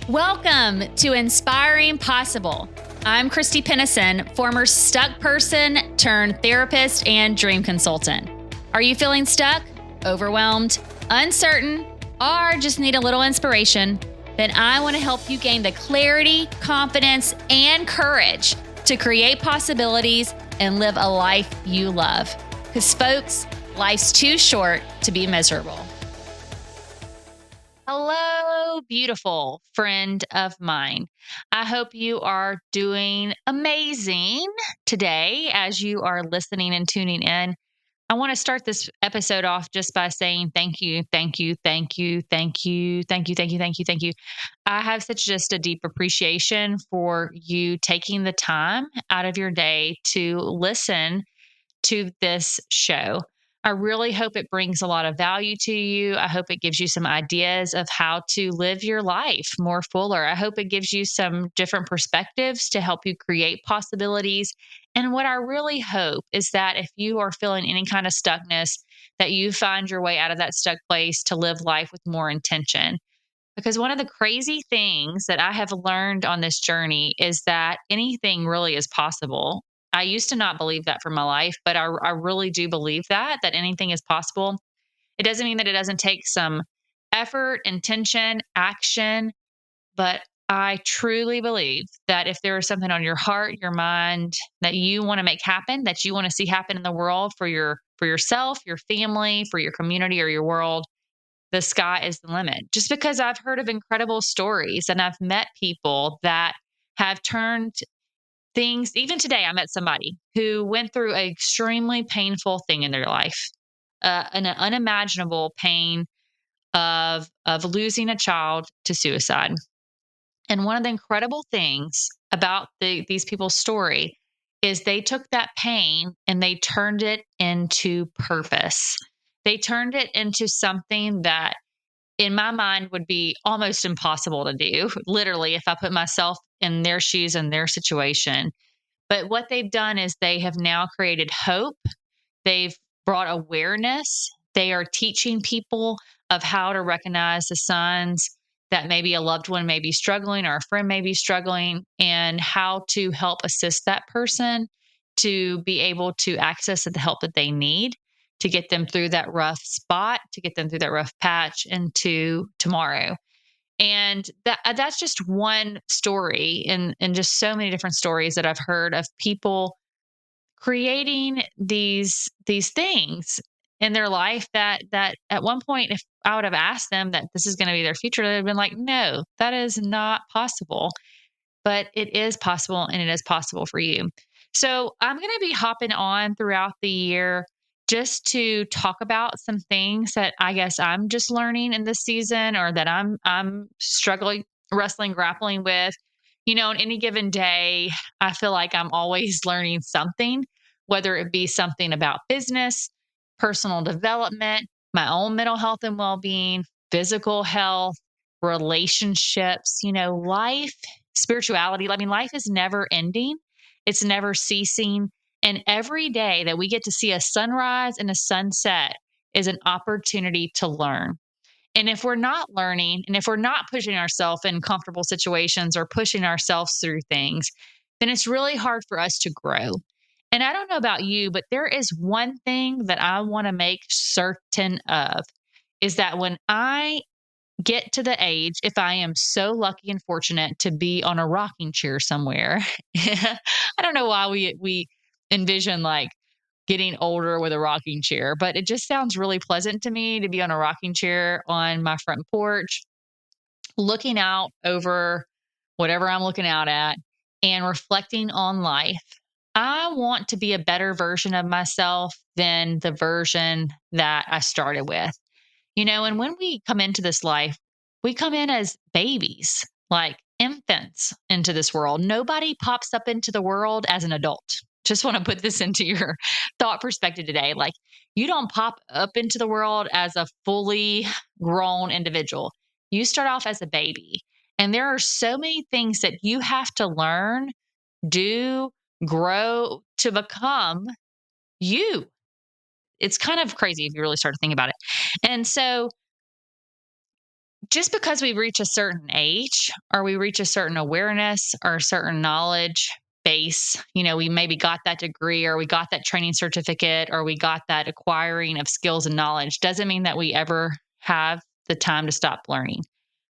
Welcome to Inspiring Possible. I'm Christy Pennison, former stuck person turned therapist and dream consultant. Are you feeling stuck, overwhelmed, uncertain, or just need a little inspiration? Then I want to help you gain the clarity, confidence, and courage to create possibilities and live a life you love. Because folks, life's too short to be miserable. Hello, beautiful friend of mine. I hope you are doing amazing today as you are listening and tuning in. I want to start this episode off just by saying thank you, thank you, thank you, thank you, thank you, thank you, thank you, thank you. I have such just a deep appreciation for you taking the time out of your day to listen to this show. I really hope it brings a lot of value to you. I hope it gives you some ideas of how to live your life more fuller. I hope it gives you some different perspectives to help you create possibilities. And what I really hope is that if you are feeling any kind of stuckness, that you find your way out of that stuck place to live life with more intention. Because one of the crazy things that I have learned on this journey is that anything really is possible. I used to not believe that for my life, but I really do believe that anything is possible. It doesn't mean that it doesn't take some effort, intention, action, but I truly believe that if there is something on your heart, your mind that you want to make happen, that you want to see happen in the world for yourself, your family, for your community or your world, the sky is the limit. Just because I've heard of incredible stories and I've met people that have turned things, even today, I met somebody who went through an extremely painful thing in their life, an unimaginable pain of losing a child to suicide. And one of the incredible things about these people's story is they took that pain and they turned it into purpose. They turned it into something that in my mind would be almost impossible to do, literally, if I put myself in their shoes and their situation. But what they've done is they have now created hope. They've brought awareness. They are teaching people of how to recognize the signs that maybe a loved one may be struggling or a friend may be struggling and how to help assist that person to be able to access the help that they need to get them through that rough spot, to get them through that rough patch into tomorrow. And that's just one story and just so many different stories that I've heard of people creating these things in their life that at one point, if I would have asked them that this is going to be their future, they'd have been like, no, that is not possible. But it is possible and it is possible for you. So I'm going to be hopping on throughout the year just to talk about some things that I guess I'm just learning in this season or that I'm struggling, wrestling, grappling with. On any given day, I feel like I'm always learning something, whether it be something about business, personal development, my own mental health and well-being, physical health, relationships, life, spirituality. I mean, life is never ending. It's never ceasing. And every day that we get to see a sunrise and a sunset is an opportunity to learn. And if we're not learning and if we're not pushing ourselves in comfortable situations or pushing ourselves through things, then it's really hard for us to grow. And I don't know about you, but there is one thing that I want to make certain of is that when I get to the age, if I am so lucky and fortunate to be on a rocking chair somewhere, I don't know why we envision like getting older with a rocking chair, but it just sounds really pleasant to me to be on a rocking chair on my front porch, looking out over whatever I'm looking out at and reflecting on life. I want to be a better version of myself than the version that I started with. And when we come into this life, we come in as babies, like infants into this world. Nobody pops up into the world as an adult. Just want to put this into your thought perspective today. Like, you don't pop up into the world as a fully grown individual. You start off as a baby. And there are so many things that you have to learn, do, grow to become you. It's kind of crazy if you really start to think about it. And so just because we reach a certain age or we reach a certain awareness or a certain knowledge base, we maybe got that degree or we got that training certificate or we got that acquiring of skills and knowledge, doesn't mean that we ever have the time to stop learning,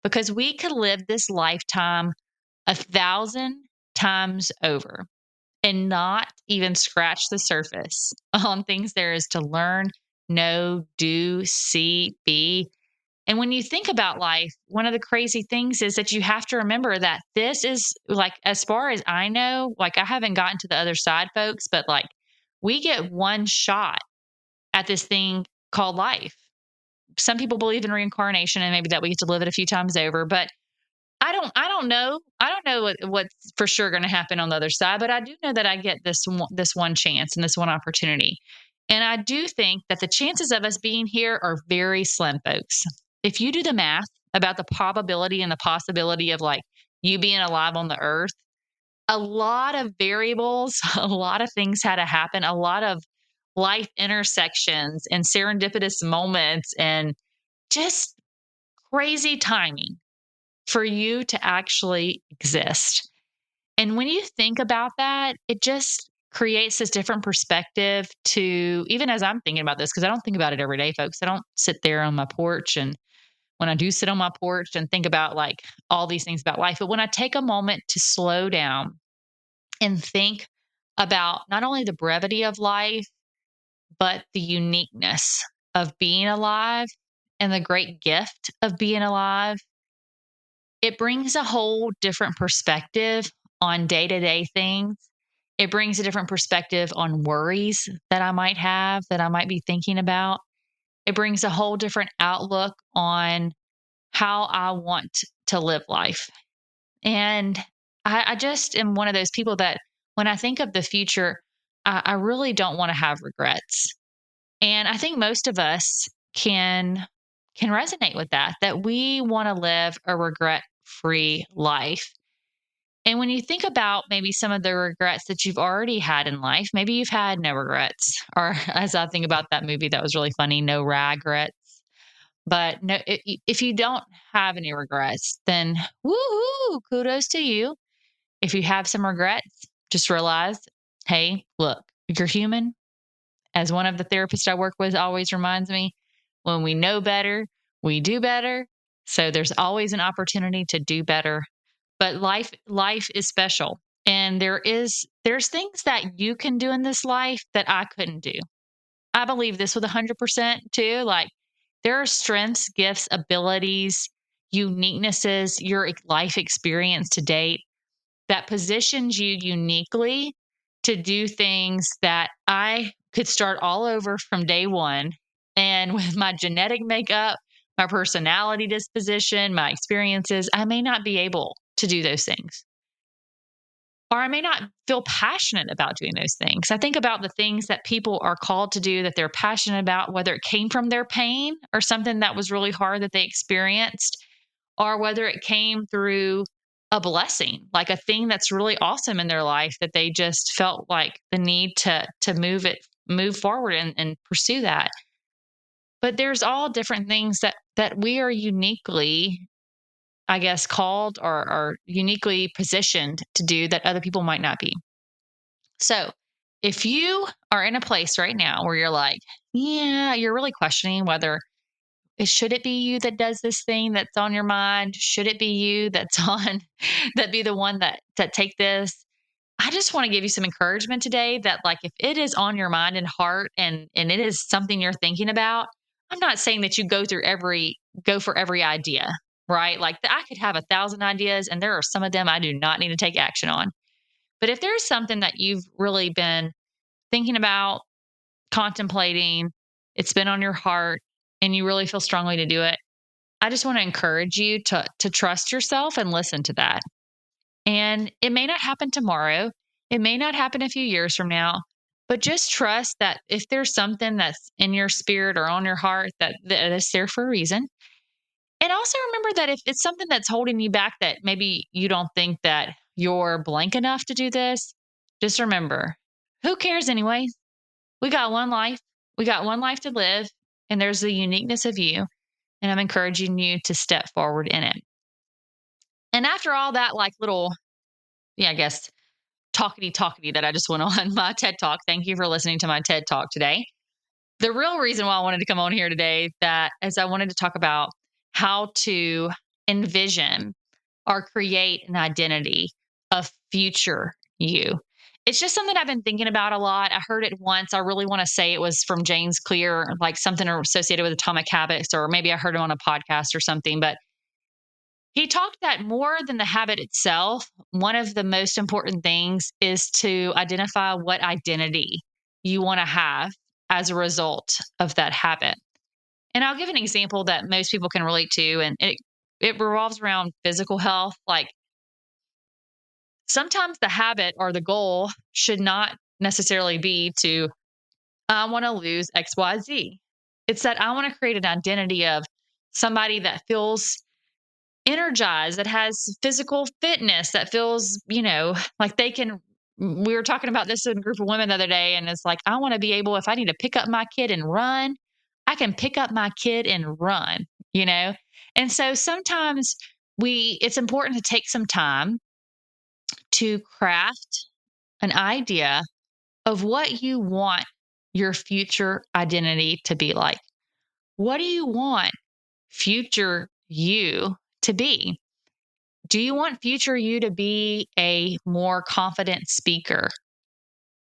because we could live this lifetime 1,000 times over and not even scratch the surface on things there is to learn, know, do, see, be. And when you think about life, one of the crazy things is that you have to remember that this is like, as far as I know, like I haven't gotten to the other side, folks, but like we get one shot at this thing called life. Some people believe in reincarnation and maybe that we get to live it a few times over, but I don't know. I don't know what's for sure going to happen on the other side, but I do know that I get this one chance and this one opportunity. And I do think that the chances of us being here are very slim, folks. If you do the math about the probability and the possibility of like you being alive on the earth, a lot of variables, a lot of things had to happen, a lot of life intersections and serendipitous moments and just crazy timing for you to actually exist. And when you think about that, it just creates this different perspective to, even as I'm thinking about this, because I don't think about it every day, folks. I don't sit there on my porch. And when I do sit on my porch and think about like all these things about life, but when I take a moment to slow down and think about not only the brevity of life, but the uniqueness of being alive and the great gift of being alive, it brings a whole different perspective on day-to-day things. It brings a different perspective on worries that I might have, that I might be thinking about. It brings a whole different outlook on how I want to live life. And I just am one of those people that when I think of the future, I really don't want to have regrets. And I think most of us can resonate with that, that we want to live a regret-free life. And when you think about maybe some of the regrets that you've already had in life, maybe you've had no regrets. Or as I think about that movie that was really funny, No Regrets. But no, if you don't have any regrets, then woohoo, kudos to you. If you have some regrets, just realize, hey, look, you're human. As one of the therapists I work with always reminds me, when we know better, we do better. So there's always an opportunity to do better. But life is special. And there's things that you can do in this life that I couldn't do. I believe this with 100% too. Like there are strengths, gifts, abilities, uniquenesses, your life experience to date that positions you uniquely to do things that I could start all over from day one. And with my genetic makeup, my personality disposition, my experiences, I may not be able to do those things. Or I may not feel passionate about doing those things. I think about the things that people are called to do that they're passionate about, whether it came from their pain or something that was really hard that they experienced, or whether it came through a blessing, like a thing that's really awesome in their life that they just felt like the need to move forward and pursue that. But there's all different things that we are uniquely, I guess, called or uniquely positioned to do that other people might not be. So if you are in a place right now where you're like, yeah, you're really questioning whether should it be you that does this thing that's on your mind? Should it be you that's on that be the one that take this? I just want to give you some encouragement today that like if it is on your mind and heart and it is something you're thinking about, I'm not saying that you go for every idea, right? Like I could have 1,000 ideas and there are some of them I do not need to take action on. But if there's something that you've really been thinking about, contemplating, it's been on your heart and you really feel strongly to do it, I just want to encourage you to trust yourself and listen to that. And it may not happen tomorrow. It may not happen a few years from now, but just trust that if there's something that's in your spirit or on your heart that is there for a reason. And also remember that if it's something that's holding you back that maybe you don't think that you're blank enough to do this, just remember, who cares anyway? We got one life. We got one life to live, and there's the uniqueness of you. and I'm encouraging you to step forward in it. And after all that, like little, yeah, I guess, talkity that I just went on my TED Talk. Thank you for listening to my TED Talk today. The real reason why I wanted to come on here today that is I wanted to talk about how to envision or create an identity of future you. It's just something I've been thinking about a lot. I heard it once. I really want to say it was from James Clear, like something associated with atomic habits, or maybe I heard it on a podcast or something. But he talked that more than the habit itself, one of the most important things is to identify what identity you want to have as a result of that habit. And I'll give an example that most people can relate to, and it revolves around physical health. Like sometimes the habit or the goal should not necessarily be to, I want to lose XYZ. It's that I want to create an identity of somebody that feels energized, that has physical fitness, that feels, like they can. We were talking about this in a group of women the other day, and it's like, I want to be able, if I need to pick up my kid and run, I can pick up my kid and run, you know? And so sometimes it's important to take some time to craft an idea of what you want your future identity to be like. What do you want future you to be? Do you want future you to be a more confident speaker?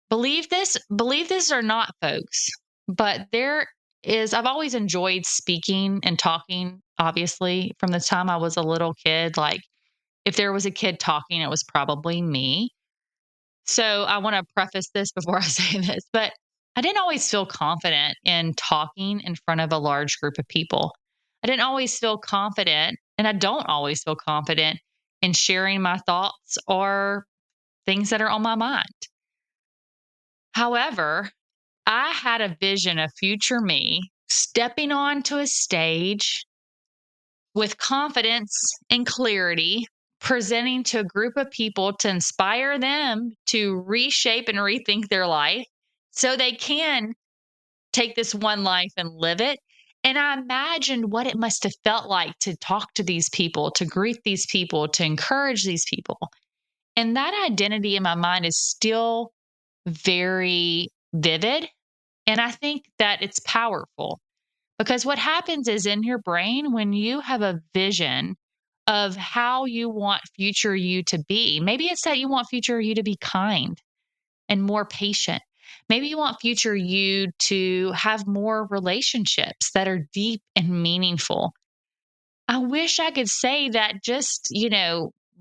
Believe this or not, folks, but I've always enjoyed speaking and talking, obviously, from the time I was a little kid. Like, if there was a kid talking, it was probably me. So I want to preface this before I say this, but I didn't always feel confident in talking in front of a large group of people. I didn't always feel confident, and I don't always feel confident in sharing my thoughts or things that are on my mind. However, I had a vision of future me stepping onto a stage with confidence and clarity, presenting to a group of people to inspire them to reshape and rethink their life so they can take this one life and live it. And I imagined what it must have felt like to talk to these people, to greet these people, to encourage these people. And that identity in my mind is still very vivid. And I think that it's powerful because what happens is in your brain, when you have a vision of how you want future you to be, maybe it's that you want future you to be kind and more patient. Maybe you want future you to have more relationships that are deep and meaningful. I wish I could say that just,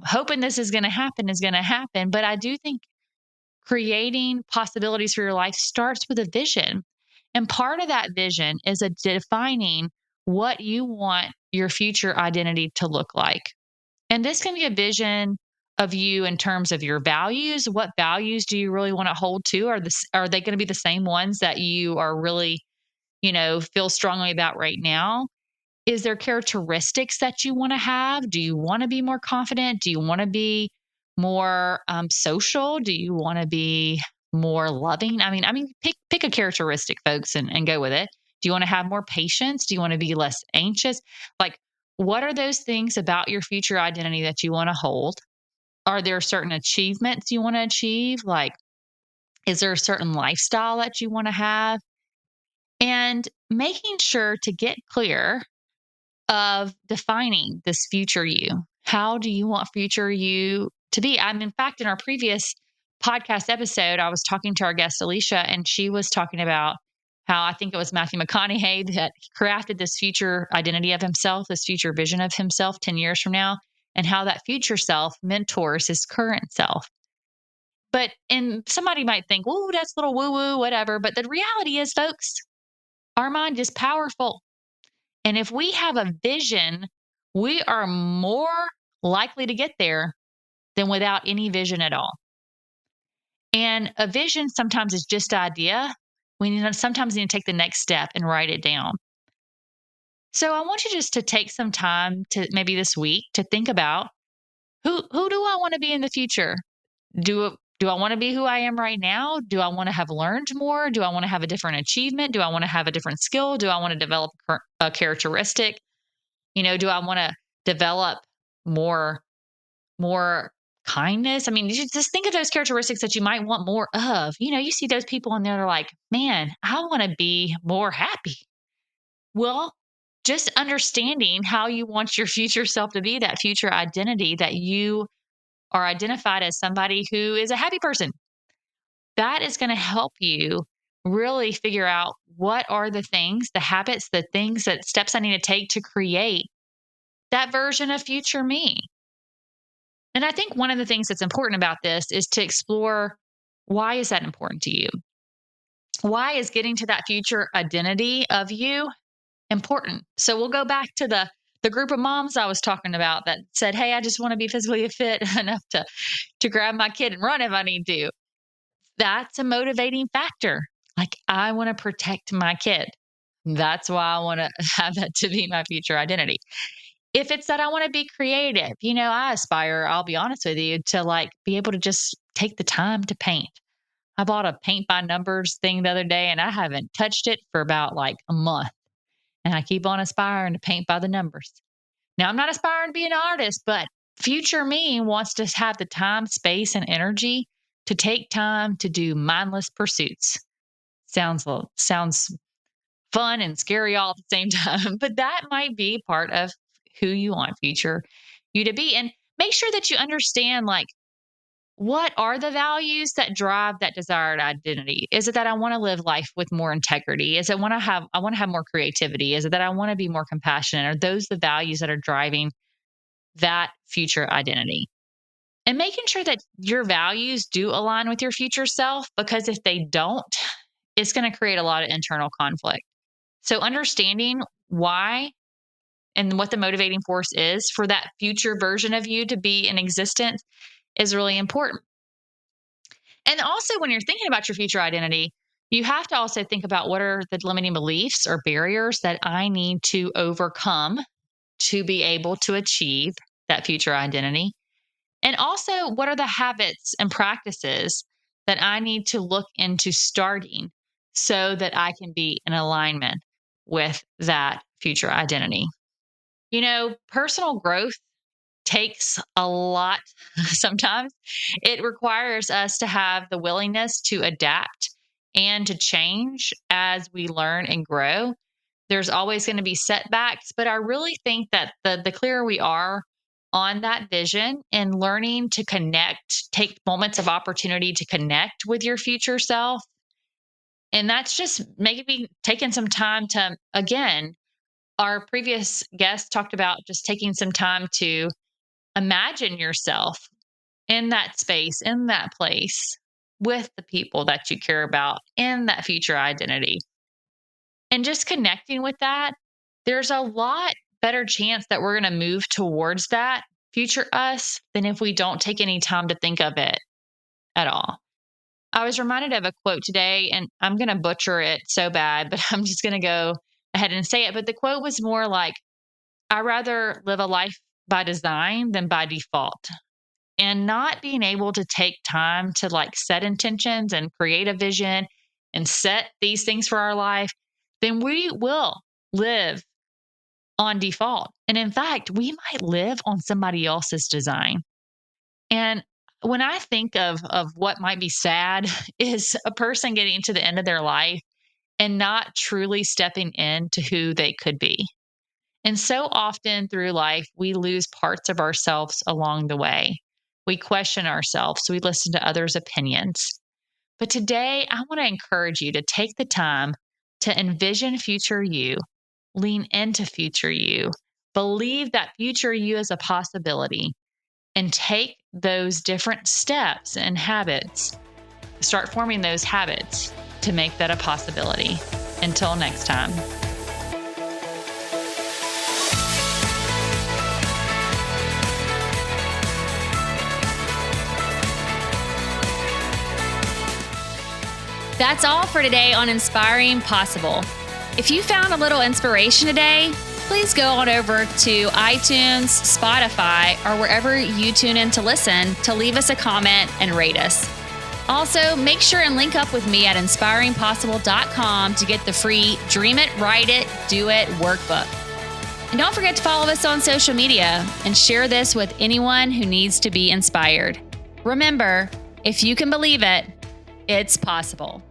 hoping this is going to happen. But I do think creating possibilities for your life starts with a vision. And part of that vision is defining what you want your future identity to look like. And this can be a vision of you in terms of your values. What values do you really want to hold to? Are they going to be the same ones that you are really, feel strongly about right now? Is there characteristics that you want to have? Do you want to be more confident? Do you want to be more social? Do you want to be more loving? Pick a characteristic, folks, and go with it. Do you want to have more patience? Do you want to be less anxious? Like, what are those things about your future identity that you want to hold? Are there certain achievements you want to achieve? Like, is there a certain lifestyle that you want to have? And making sure to get clear of defining this future you. How do you want future you to be? In fact, in our previous podcast episode, I was talking to our guest, Alicia, and she was talking about how I think it was Matthew McConaughey that crafted this future identity of himself, this future vision of himself 10 years from now, and how that future self mentors his current self. And somebody might think, "Whoa, that's a little woo woo, whatever." But the reality is, folks, our mind is powerful. And if we have a vision, we are more likely to get there than without any vision at all. And a vision sometimes is just an idea. Sometimes need to take the next step and write it down. So I want you just to take some time to maybe this week to think about who do I want to be in the future? Do I want to be who I am right now? Do I want to have learned more? Do I want to have a different achievement? Do I want to have a different skill? Do I want to develop a characteristic? Do I want to develop more more kindness? I mean, you just think of those characteristics that you might want more of. You see those people and they're like, man, I want to be more happy. Well, just understanding how you want your future self to be, that future identity that you are identified as somebody who is a happy person, that is going to help you really figure out what are the things, the habits, the things that steps I need to take to create that version of future me. And I think one of the things that's important about this is to explore, why is that important to you? Why is getting to that future identity of you important? So we'll go back to the group of moms I was talking about that said, "Hey, I just want to be physically fit enough to grab my kid and run if I need to." That's a motivating factor. Like, I want to protect my kid. That's why I want to have that to be my future identity. If it's that I want to be creative, I aspire, I'll be honest with you, to like be able to just take the time to paint. I bought a paint by numbers thing the other day and I haven't touched it for about like a month. And I keep on aspiring to paint by the numbers. Now, I'm not aspiring to be an artist, but future me wants to have the time, space, and energy to take time to do mindless pursuits. Sounds fun and scary all at the same time, but that might be part of who you want future you to be. And make sure that you understand, like, what are the values that drive that desired identity? Is it that I want to live life with more integrity? Is it I want to have more creativity? Is it that I want to be more compassionate? Are those the values that are driving that future identity? And making sure that your values do align with your future self, because if they don't, it's going to create a lot of internal conflict. So understanding why and what the motivating force is for that future version of you to be in existence is really important. And also, when you're thinking about your future identity, you have to also think about, what are the limiting beliefs or barriers that I need to overcome to be able to achieve that future identity? And also, what are the habits and practices that I need to look into starting so that I can be in alignment with that future identity? Personal growth takes a lot sometimes. It requires us to have the willingness to adapt and to change as we learn and grow. There's always going to be setbacks, but I really think that the clearer we are on that vision and learning to connect, take moments of opportunity to connect with your future self. And that's just maybe taking some time to, again, our previous guest talked about just taking some time to imagine yourself in that space, in that place, with the people that you care about, in that future identity. And just connecting with that, there's a lot better chance that we're going to move towards that future us than if we don't take any time to think of it at all. I was reminded of a quote today, and I'm going to butcher it so bad, but I'm just going to go ahead and say it. But the quote was more like, "I rather live a life by design than by default." And not being able to take time to like set intentions and create a vision and set these things for our life, then we will live on default. And in fact, we might live on somebody else's design. And when I think of what might be sad is a person getting to the end of their life and not truly stepping into who they could be. And so often through life, we lose parts of ourselves along the way. We question ourselves, we listen to others' opinions. But today, I want to encourage you to take the time to envision future you, lean into future you, believe that future you is a possibility, and take those different steps and habits. Start forming those habits to make that a possibility. Until next time. That's all for today on Inspiring Possible. If you found a little inspiration today, please go on over to iTunes, Spotify, or wherever you tune in to listen to leave us a comment and rate us. Also, make sure and link up with me at inspiringpossible.com to get the free Dream It, Write It, Do It workbook. And don't forget to follow us on social media and share this with anyone who needs to be inspired. Remember, if you can believe it, it's possible.